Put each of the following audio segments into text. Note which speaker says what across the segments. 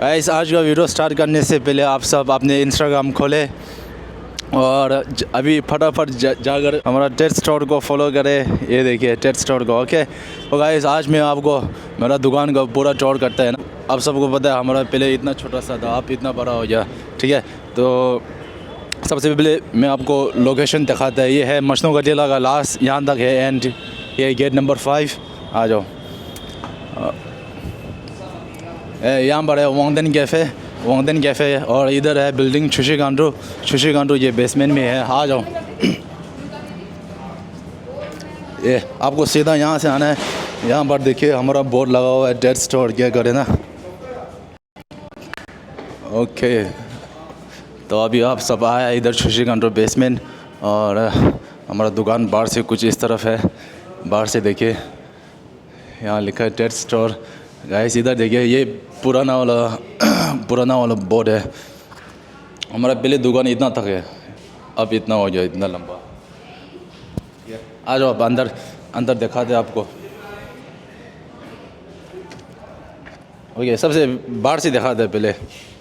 Speaker 1: Guys आज का video start करने से पहले आप सब अपने इंस्टाग्राम खोलें और अभी फटाफट जाकर हमारा टेट स्टोर को फॉलो करें। ये देखिए टेट स्टोर को। ओके तो गाइस आज मैं आपको मेरा दुकान का पूरा टूर करता है ना। आप सबको पता है हमारा पहले इतना छोटा सा था, आप इतना बड़ा हो गया। ठीक है, तो सबसे पहले मैं आपको लोकेशन दिखाता है। ये है मशनू गटीला का लास्ट, यहाँ तक है एंड ये गेट नंबर 5। आ जाओ। यहाँ पर है वांगदेन कैफ़े और इधर है बिल्डिंग छुशी कांड्रू ये बेसमेंट में है। आ जाओ। ये आपको सीधा यहाँ से आना है। यहाँ पर देखिए हमारा बोर्ड लगा हुआ है टेट स्टोर, क्या करें ना। ओके तो अभी आप सब आया इधर छुशी कांड्रू बेसमेंट और हमारा दुकान बाहर से कुछ इस तरफ है। बाहर से देखिए यहाँ लिखा है टेट स्टोर। गाइस इधर देखिए ये पुराना वाला बोर्ड है। हमारा पहले दुकान इतना तक है, अब इतना हो गया, इतना लंबा। आ जाओ, अब अंदर दिखा दे आपको। ओके सबसे बाहर से दिखा दे। पहले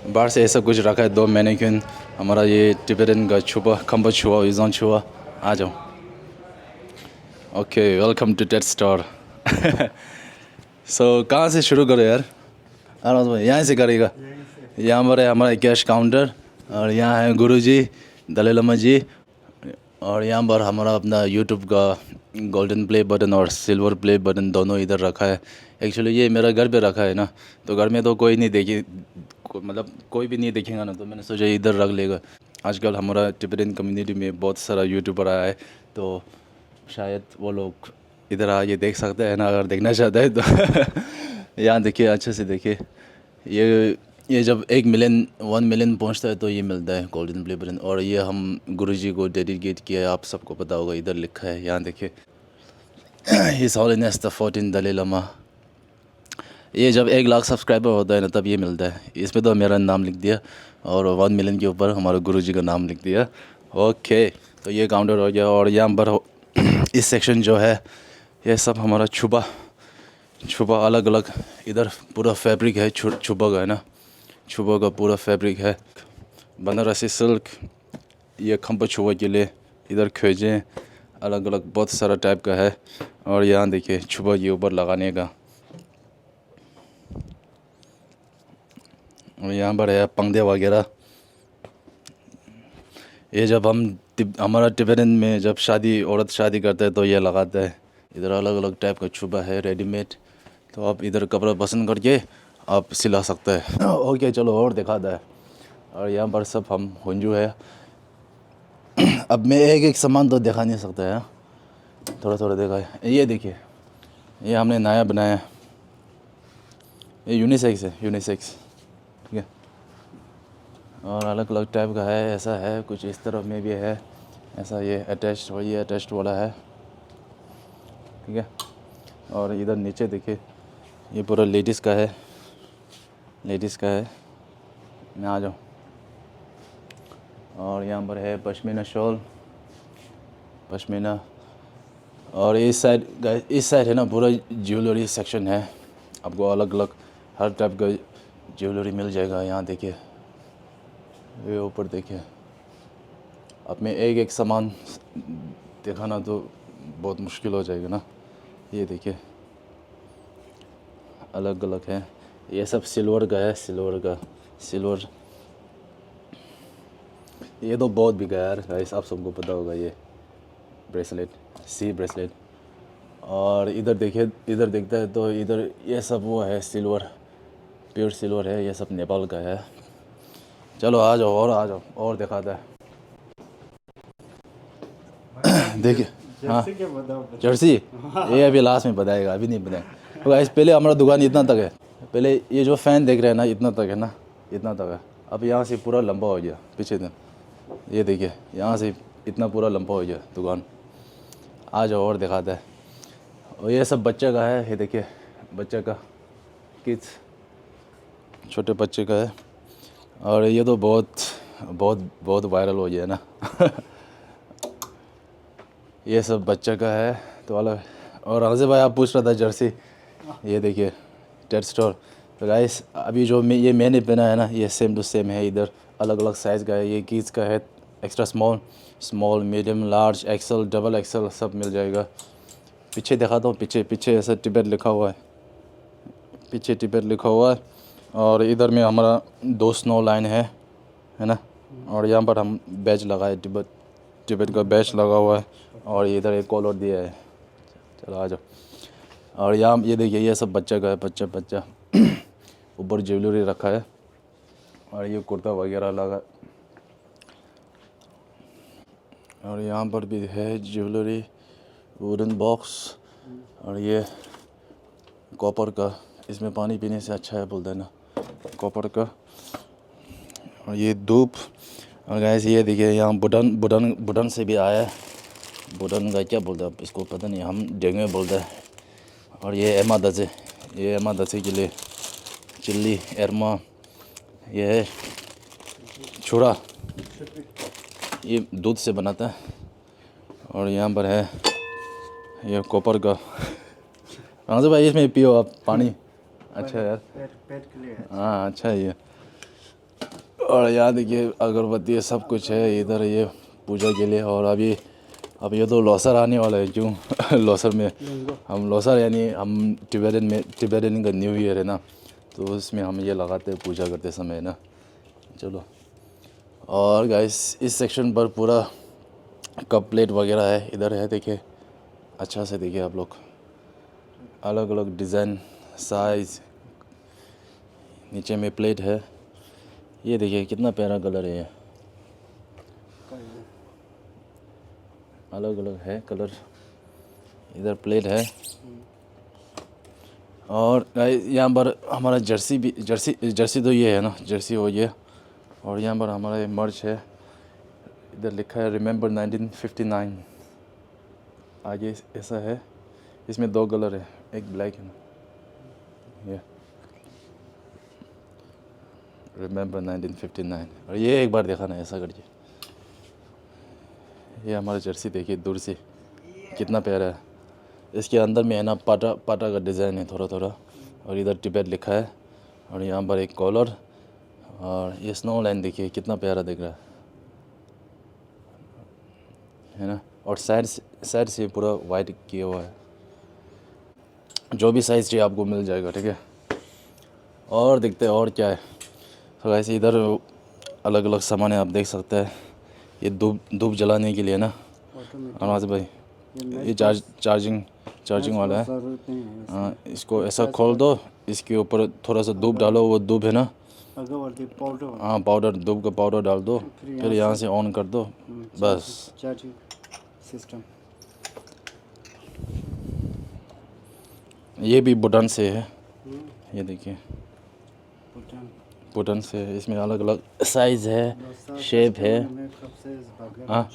Speaker 1: बाहर से ऐसा कुछ रखा है, 2 मैनेक्विन, हमारा ये टिबेटन का छुपा खम्बा छुआ इज़ोन छुआ। आ जाओ। Okay welcome to Tate store. So कहाँ से शुरू करो यार? आराम भाई यहाँ से करेगा। यहाँ पर है हमारा कैश काउंटर और यहाँ है गुरुजी दलाई लामा जी और यहाँ पर हमारा अपना यूट्यूब का गोल्डन प्ले बटन और सिल्वर प्ले बटन दोनों इधर रखा है। एक्चुअली ये मेरा घर पे रखा है ना, तो घर में तो कोई नहीं मतलब कोई भी नहीं देखेगा ना, तो मैंने सोचा इधर रख लेगा। आजकल हमारा टिबेटन कम्युनिटी में बहुत सारा यूट्यूबर आया है, तो शायद वो लोग इधर आके देख सकते हैं ना, अगर देखना चाहता है तो। यहाँ देखिए अच्छे से देखिए। ये जब 1 मिलियन पहुँचता है तो ये मिलता है गोल्डन प्ले बटन। और ये हम गुरुजी को डेडिकेट किया है, आप सबको पता होगा, इधर लिखा है। यहाँ देखिए his holiness the 14 Dalai Lama. ये जब 1 लाख सब्सक्राइबर होता है ना, तब ये मिलता है। इसमें तो मेरा नाम लिख दिया और 1 मिलियन के ऊपर हमारे गुरुजी का नाम लिख दिया। ओके तो ये काउंटर हो गया। और यहाँ पर इस सेक्शन जो है ये सब हमारा छुपा अलग अलग। इधर पूरा फैब्रिक है छुपा का, है ना, छुपा का पूरा फैब्रिक है। बनारसी सिल्क, ये खम्बा छुपा के लिए। इधर खोजें अलग अलग बहुत सारा टाइप का है। और यहाँ देखिए छुपा के ऊपर लगाने का। और यहाँ पर है पंगदे वगैरह। ये जब हमारा टिबेटन में जब औरत शादी करता है तो ये लगाता है। इधर अलग अलग टाइप का छुपा है रेडीमेड, तो आप इधर कपड़ा पसंद करके आप सिला सकते हैं। ओके चलो और दिखाता है। और यहाँ पर सब हम हुंजू है। अब मैं एक सामान तो दिखा नहीं सकता है, थोड़ा थोड़ा देखा है। ये देखिए ये हमने नया बनाया है, ये यूनिसेक्स है, यूनिसेक्स। ठीक है, और अलग अलग टाइप का है। ऐसा है कुछ इस तरफ में भी है, ऐसा ये अटैच्ड और ये अटैच्ड वाला है। ठीक है, और इधर नीचे देखिए ये पूरा लेडीज़ का है, मैं आ जाऊँ। और यहाँ पर है पश्मीना शॉल, पश्मीना। और इस साइड है ना पूरा ज्वेलरी सेक्शन है। आपको अलग अलग हर टाइप का ज्वेलरी मिल जाएगा। यहाँ देखिए ये ऊपर देखिए। अब मैं एक सामान दिखाना तो बहुत मुश्किल हो जाएगा ना। ये देखिए अलग अलग है। ये सब सिल्वर का है, सिल्वर। ये तो बहुत बिका है यार गाइस, आप सबको पता होगा। ये ब्रेसलेट, ब्रेसलेट। और इधर देखिए, इधर देखता है तो इधर ये सब वो है सिल्वर, प्योर सिल्वर है। ये सब नेपाल का है। चलो आ जाओ और दिखाता है। देखिए हाँ जर्सी, ये अभी लास्ट में बताएगा, अभी नहीं बताएगा। तो गाइस पहले हमारा दुकान इतना तक है। पहले ये जो फ़ैन देख रहे हैं ना, इतना तक है ना, इतना तक है। अब यहाँ से पूरा लंबा हो गया पीछे दिन। ये देखिए यहाँ से इतना पूरा लंबा हो गया दुकान। आ जाओ और दिखाता है। और ये सब बच्चे का है। ये देखिए बच्चे का, किड्स, छोटे बच्चे का है। और ये तो बहुत वायरल हो गया ना। ये सब बच्चे का है तो अलग। और राजे भाई आप पूछ रहा था जर्सी, ये देखिए टेट स्टोर। तो गाइस अभी जो ये मैंने पहना है ना, ये सेम टू सेम है। इधर अलग अलग साइज़ का है। ये किड्स का है, extra small, small, medium, large, XL, double XL सब मिल जाएगा। पीछे दिखाता हूँ, पीछे पीछे ऐसा टिबेट लिखा हुआ है, पीछे टिबेट लिखा हुआ है। और इधर में हमारा 2 स्नो लाइन है ना। और यहाँ पर हम बैच लगाए, टिबेट का बैच लगा हुआ है। और इधर एक कॉलर दिया है। चलो आ जाओ। और यहाँ ये देखिए, ये सब बच्चा का है, बच्चा ऊपर ज्वेलरी रखा है। और ये कुर्ता वगैरह लगा। और यहाँ पर भी है ज्वेलरी, वुडन बॉक्स। और ये कॉपर का, इसमें पानी पीने से अच्छा है बोलते हैं ना, कॉपर का। और ये धूप। और गाइस ये देखिए, यहाँ बुडन से भी आया है। बुडन का क्या बोलते हैं इसको पता नहीं, हम डेंगे बोलते हैं। और ये एमा दसे के लिए चिल्ली एरमा, ये है छुरा, ये दूध से बनाता है। और यहाँ पर है ये कॉपर का। कहाँ से भाई, इसमें पियो आप पानी, अच्छा यार,
Speaker 2: पेट के लिए।
Speaker 1: हाँ अच्छा है ये। और यहाँ देखिए अगरबत्ती सब कुछ है इधर, ये पूजा के लिए। और अब ये तो लौसर आने वाला है, क्यों लौसर में हम लौसर यानी हम टिबेटन का न्यू ईयर है ना, तो उसमें हम ये लगाते हैं पूजा करते समय ना। चलो। और गाइस इस सेक्शन पर पूरा कप प्लेट वगैरह है, इधर है देखिए, अच्छा से देखिए आप लोग, अलग अलग डिज़ाइन, साइज़। नीचे में प्लेट है, ये देखिए कितना प्यारा कलर है ये, अलग अलग है कलर। इधर प्लेट है। और यहाँ पर हमारा जर्सी तो ये है ना, जर्सी हो ये। और यहाँ पर हमारा मर्च है, इधर लिखा है रिमेंबर 1959। आगे ऐसा है, इसमें 2 कलर है, एक ब्लैक है ना, ये रिमेंबर 1959। और ये एक बार देखा ना, ऐसा करके। ये हमारा जर्सी देखिए दूर से कितना प्यारा है। इसके अंदर में है ना पाटा का डिज़ाइन है थोड़ा थोड़ा। और इधर टिबेट लिखा है। और यहाँ पर एक कॉलर। और ये स्नो लाइन देखिए कितना प्यारा दिख रहा है ना। और साइड से पूरा वाइट किया हुआ है। जो भी साइज़ चाहिए आपको मिल जाएगा, ठीक है। और देखते हैं और क्या है। तो ऐसे इधर अलग अलग सामान है, आप देख सकते हैं। ये धूप जलाने के लिए ना, अनवाज भाई, ये चार्जिंग वाला है। हाँ, इसको ऐसा खोल दो, इसके ऊपर थोड़ा सा धूप डालो, वो धूप है ना, हाँ पाउडर, धूप का पाउडर डाल दो, फिर यहाँ से ऑन कर दो, बस।
Speaker 2: Charging system.
Speaker 1: ये भी बुटन से है, ये देखिए बुटन से। इसमें अलग अलग साइज़ है, शेप है। हाँ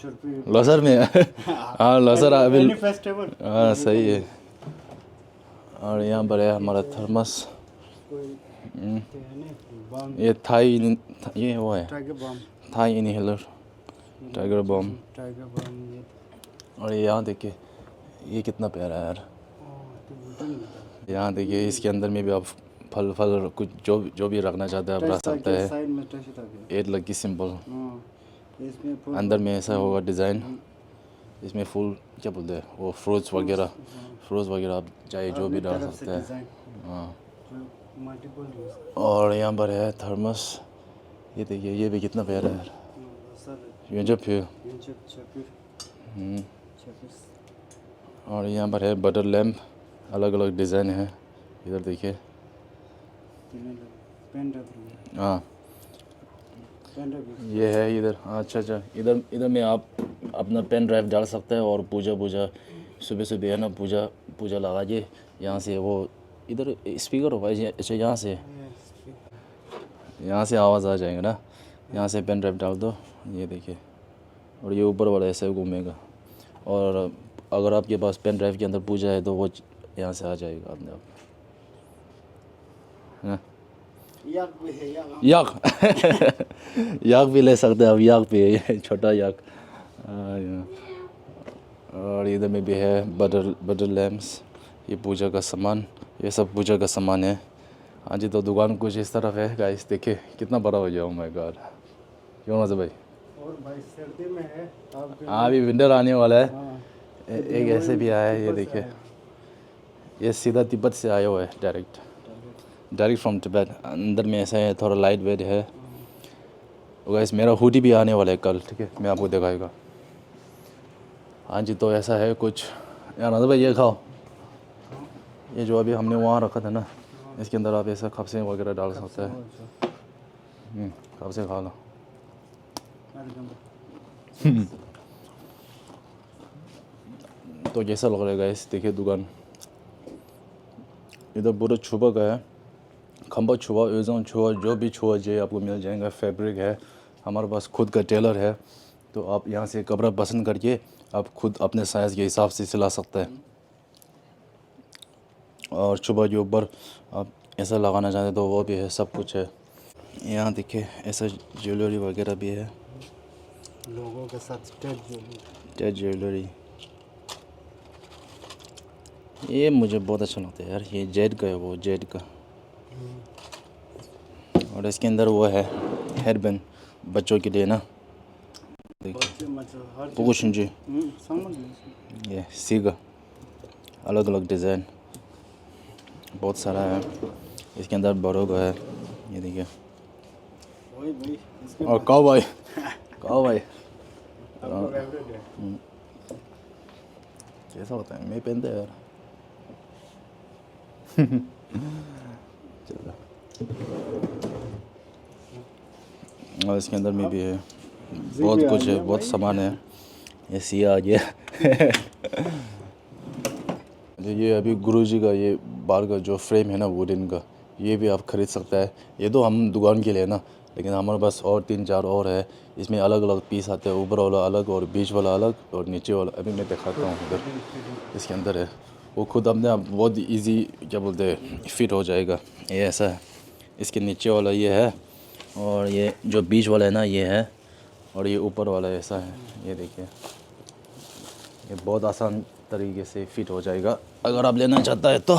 Speaker 1: लॉसर में हाँ लॉसर अभी, हाँ सही है। और यहाँ पर है हमारा थर्मस। ये ये वो है थाई इनहेलर, टाइगर बम। और यहाँ देखिए ये कितना प्यारा है यार। यहाँ देखिए इसके अंदर में भी आप फल कुछ जो भी रखना चाहते हैं आप रख सकते हैं। 8 लकी सिंबल अंदर में ऐसा होगा डिज़ाइन। इसमें फूल क्या बोलते हैं वो, फ्रूट्स वगैरह आप चाहे जो भी डाल सकते हैं। हाँ। और यहाँ पर है थर्मस, ये देखिए ये भी कितना प्यारा है यार। और यहाँ पर है बटर लैम्प, अलग अलग डिज़ाइन है, इधर देखिए। हाँ ये है इधर। अच्छा इधर में आप अपना पेन ड्राइव डाल सकते हैं। और पूजा सुबह है ना, पूजा लगा के यहाँ से वो इधर स्पीकर होगा। अच्छा यहाँ से आवाज़ आ जाएगा ना, यहाँ से पेन ड्राइव डाल दो, ये देखिए। और ये ऊपर वाला ऐसे घूमेगा। और अगर आपके पास पेन ड्राइव के अंदर पूजा है तो वो यहाँ से आ जाएगा अपने आप, है ना। याक भी ले सकते हैं आप, याक भी है, छोटा याक। और इधर में भी है बटर लैम्प्स, ये पूजा का सामान, ये सब पूजा का सामान है। हाँ जी, तो दुकान कुछ इस तरफ है गाइस, देखिए कितना बड़ा हो गया। ओह माय गॉड, क्यों मजा भाई।
Speaker 2: और भाई सर्दी में है आप
Speaker 1: हाँ अभी विंटर आने वाला है।
Speaker 2: हाँ
Speaker 1: एक ऐसे भी आया है, ये देखिए, ये सीधा तिब्बत से आया हुआ है, डायरेक्ट फ्रॉम तिब्बत। अंदर में ऐसा है, थोड़ा लाइट वेट है। गाइस मेरा हुडी भी आने वाला है कल, ठीक है, मैं आपको दिखाएगा। हाँ जी, तो ऐसा है कुछ। यार नजर भाई ये खाओ, ये जो अभी हमने वहाँ रखा था ना, इसके अंदर आप ऐसा खपसे वगैरह डाल सकते हैं। खपसे खा लो। तो कैसा लग रहा है गाइस, देखिए दुकान इधर पूरा छुपा का है, खंबा छुआ, एजोन छुआ, जो भी छुआ चाहिए आपको मिल जाएगा। फैब्रिक है, हमारे पास खुद का टेलर है, तो आप यहाँ से कपड़ा पसंद करके आप खुद अपने साइज़ के हिसाब से सिला सकते हैं। और छुपा के ऊपर आप ऐसा लगाना चाहते तो वो भी है, सब कुछ है। यहाँ देखिए ऐसा ज्वेलरी वगैरह भी है,
Speaker 2: लोगों के साथ
Speaker 1: स्टेट ज्वेलरी। ये मुझे बहुत अच्छा लगता है यार, ये जेड का है, वो जेड का। और इसके अंदर वो है हेयरबैंड बच्चों के लिए ना, कुछ जी, ये सीगा, अलग अलग डिज़ाइन बहुत सारा है। इसके अंदर बड़ों का है, ये देखिए। और काओ भाई कैसा होता है, मैं पहनते यार। चलो, और इसके अंदर में भी है, बहुत कुछ है, बहुत सामान है। ये सिया आ गया। ये अभी गुरुजी का ये बाल का जो फ्रेम है ना वुडन का, ये भी आप ख़रीद सकता है। ये तो हम दुकान के लिए ना, लेकिन हमारे पास और 3-4 और है। इसमें अलग अलग पीस आते हैं, ऊपर वाला अलग और बीच वाला अलग और नीचे वाला। अभी मैं दिखाता हूँ, उधर इसके अंदर है, वो खुद अपने आप बहुत इजी क्या बोलते हैं फिट हो जाएगा। ये ऐसा है, इसके नीचे वाला ये है, और ये जो बीच वाला है ना ये है, और ये ऊपर वाला ऐसा है। ये देखिए, ये बहुत आसान तरीके से फिट हो जाएगा। अगर आप लेना चाहता है तो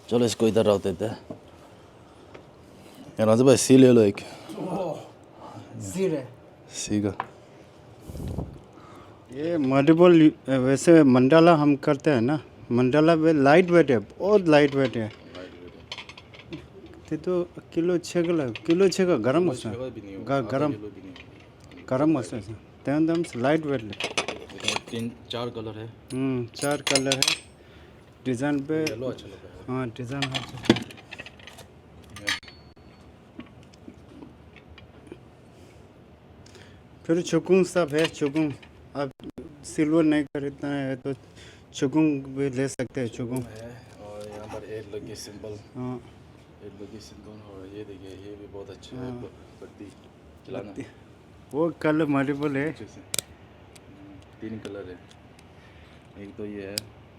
Speaker 1: चलो इसको इधर रख देते हैं। राजा भाई सी ले लो एक, सी का।
Speaker 2: ये मल्टीपल वैसे मंडाला हम करते हैं ना, मंडाला में लाइट वेट है, बहुत लाइट वेट है। तो किलो 6 का गरम होता है, गरम होता है, एकदम लाइट वेट ले।
Speaker 1: 3-4 कलर है।
Speaker 2: 4 कलर है, डिज़ाइन पे
Speaker 1: येलो अच्छा लगता है।
Speaker 2: हाँ डिज़ाइन है। फिर चुकुंग सब है, चुकुंग आप सिल्वर नहीं खरीदना है तो चुकुंग भी ले सकते हैं, चुकुंग
Speaker 1: है। और यहाँ पर एक लगी सिंपल,
Speaker 2: हाँ
Speaker 1: एक लगी सिंपल। और ये देखिए, ये भी बहुत अच्छा है, पत्ती चलाना।
Speaker 2: वो कलर मल्टीपल है,
Speaker 1: 3 कलर है। एक तो ये है,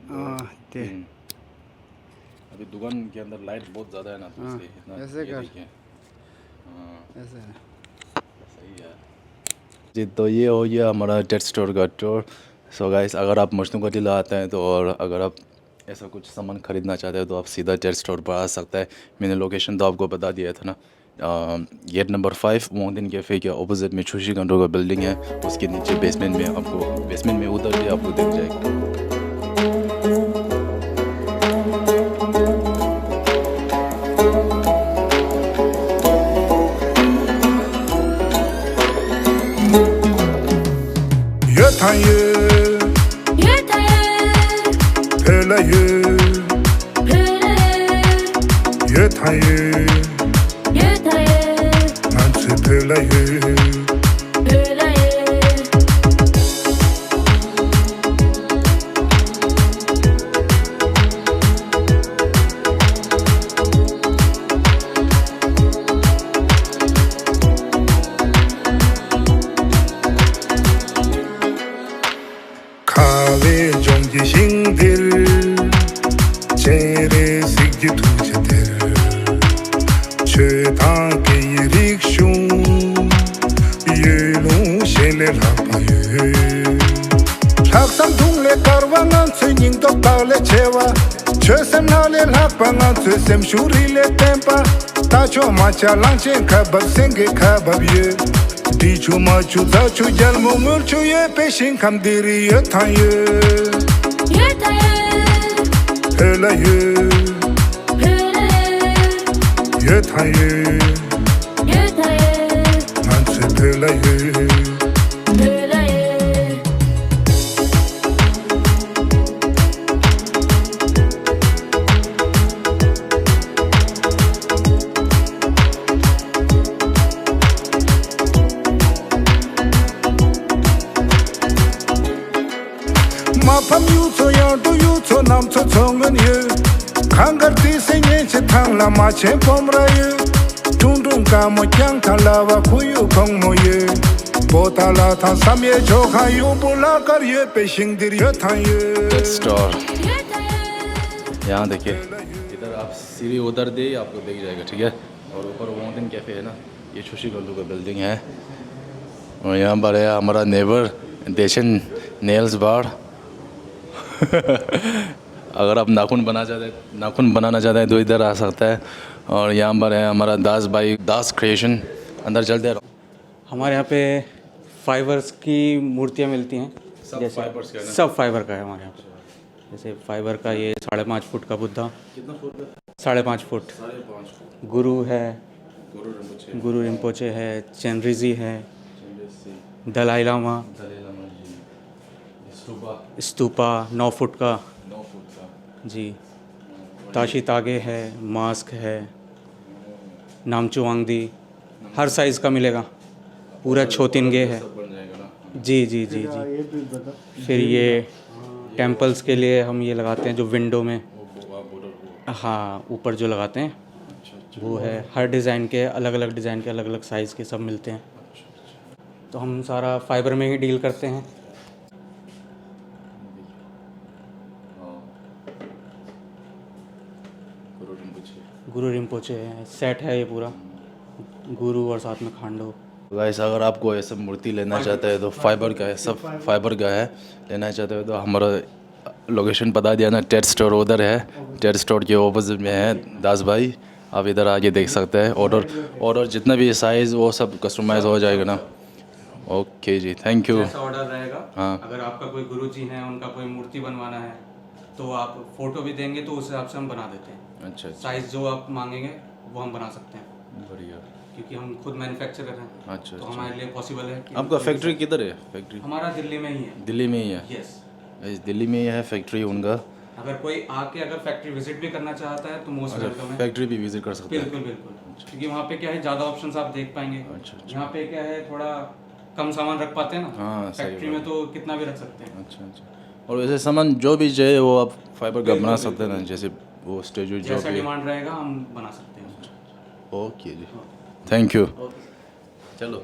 Speaker 2: हाँ
Speaker 1: 3। अभी दुकान के अंदर लाइट बहुत ज़्यादा है ना, तो इसलिए इतना
Speaker 2: ऐसे
Speaker 1: ये
Speaker 2: कर।
Speaker 1: देखिए। हाँ
Speaker 2: ऐसा है।
Speaker 1: सही है जी। तो ये हो गया हमारा टेट स्टोर का टूर। सो गाइस, अगर आप मजनू का टीला आते हैं तो, और अगर आप ऐसा कुछ सामान ख़रीदना चाहते हैं तो आप सीधा टेट स्टोर पर आ सकता है। मैंने लोकेशन तो आपको बता दिया था ना, गेट नंबर 5 मोंगदिन कैफ़े के ऑपोजिट में छुशी कंट्रो का बिल्डिंग है, उसके नीचे बेसमेंट में आपको, बेसमेंट में उतर के आपको दिख जाएगा।
Speaker 3: Senale la panga tu sem shuri le tempa Tacho macha langchen kabab senge kabab ye Dichu machu tachu jal mumul chu ye peshin kam diri ye tan ye Hela ye Ye tan ye Nanse hela ye Mapam yu to ya do yu to nam to tongan ye Kangar ti se nye che thang la ma che pomra ye Tung tung ka mo kyang thang la wa kuyu kong mo ye Bota la thang sam ye chokha yu bula kar ye pe shing dir ye thang ye
Speaker 1: टेट store यहाँ देखिए इधर आप सीढ़ी उधर दे आपको दिख जाएगा ठीक है और ऊपर माउंटेन कैफ़े है ना ये शशि गल्लू का बिल्डिंग है और यहाँ पर है हमारा नेबर देशन नेल्स बार अगर आप नाखून बनाना चाहते हैं तो इधर आ सकता है और यहाँ पर है हमारा दास भाई दास क्रिएशन अंदर चलते रहो
Speaker 4: हमारे यहाँ पे फाइबर्स की मूर्तियाँ मिलती हैं
Speaker 1: फाइबर्स का है ना?
Speaker 4: सब फाइबर का है हमारे यहाँ पे जैसे फाइबर का ये 5.5 फुट का बुद्धा
Speaker 1: कितना फुट
Speaker 4: 5.5 फुट
Speaker 1: 5.5
Speaker 4: गुरु है
Speaker 1: गुरु रिम्पोचे
Speaker 4: गुरु रिम्पोचे है चेनरिजी है दलाई लामा स्तूपा 9 फुट का
Speaker 1: 9 फुट का
Speaker 4: जी ताशी तागे है मास्क है नामचू वांगदी हर साइज़ का मिलेगा पूरा छोतिनगे है
Speaker 1: बन जाएगा ना
Speaker 4: जी जी जी जी फिर ये टेम्पल्स के लिए हम ये लगाते हैं जो विंडो में हाँ ऊपर जो लगाते हैं वो है हर डिज़ाइन के अलग अलग साइज़ के सब मिलते हैं तो हम सारा फाइबर में ही डील करते हैं गुरु रिम्पोचे है सेट है ये पूरा गुरु और साथ में खांडो
Speaker 1: गाइस अगर आपको ये सब मूर्ति लेना चाहते हैं तो फाइबर का है सब फाइबर का है लेना चाहते हो तो हमारा लोकेशन बता दिया ना टेट स्टोर उधर है टेट स्टोर के ऑपोजिट में है दास भाई आप इधर आके देख सकते हैं ऑर्डर जितना भी साइज़ वो सब कस्टमाइज हो जाएगा ना ओके जी थैंक यू
Speaker 4: ऐसा ऑर्डर रहेगा
Speaker 1: हाँ।
Speaker 4: अगर आपका कोई गुरुजी है उनका कोई मूर्ति बनवाना है तो आप फोटो भी देंगे तो उस हिसाब से हम बना देते हैं
Speaker 1: अच्छा
Speaker 4: साइज़ जो आप मांगेंगे वो हम बना सकते हैं
Speaker 1: बढ़िया
Speaker 4: क्योंकि हम खुद मैन्युफैक्चर कर रहे हैं
Speaker 1: अच्छा
Speaker 4: तो हमारे लिए पॉसिबल है कि
Speaker 1: आपका फैक्ट्री किधर है फैक्ट्री
Speaker 4: हमारा दिल्ली में ही है
Speaker 1: दिल्ली में ही है
Speaker 4: यस
Speaker 1: इस दिल्ली में ही है फैक्ट्री उनका
Speaker 4: अगर कोई आके अगर फैक्ट्री विजिट भी करना चाहता है तो मोस्ट वेलकम है
Speaker 1: फैक्ट्री भी विजिट कर सकते हैं
Speaker 4: बिल्कुल बिल्कुल क्योंकि वहाँ पे क्या है ज़्यादा ऑप्शंस आप देख पाएंगे यहाँ पे क्या है थोड़ा कम सामान रख पाते हैं ना
Speaker 1: हाँ, सही
Speaker 4: फैक्ट्री में तो कितना भी रख सकते हैं
Speaker 1: अच्छा और वैसे सामान जो भी चाहिए वो आप फाइबर का बना सकते हैं ना जैसे वो स्टेजू जो
Speaker 4: जैसा
Speaker 1: भी
Speaker 4: डिमांड रहेगा हम बना सकते हैं
Speaker 1: ओके जी थैंक यू चलो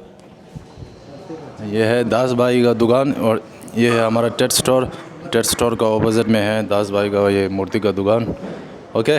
Speaker 1: ये है दास भाई का दुकान और ये है हमारा टेट स्टोर का ऑपोजिट में है दास भाई का ये मूर्ति का दुकान ओके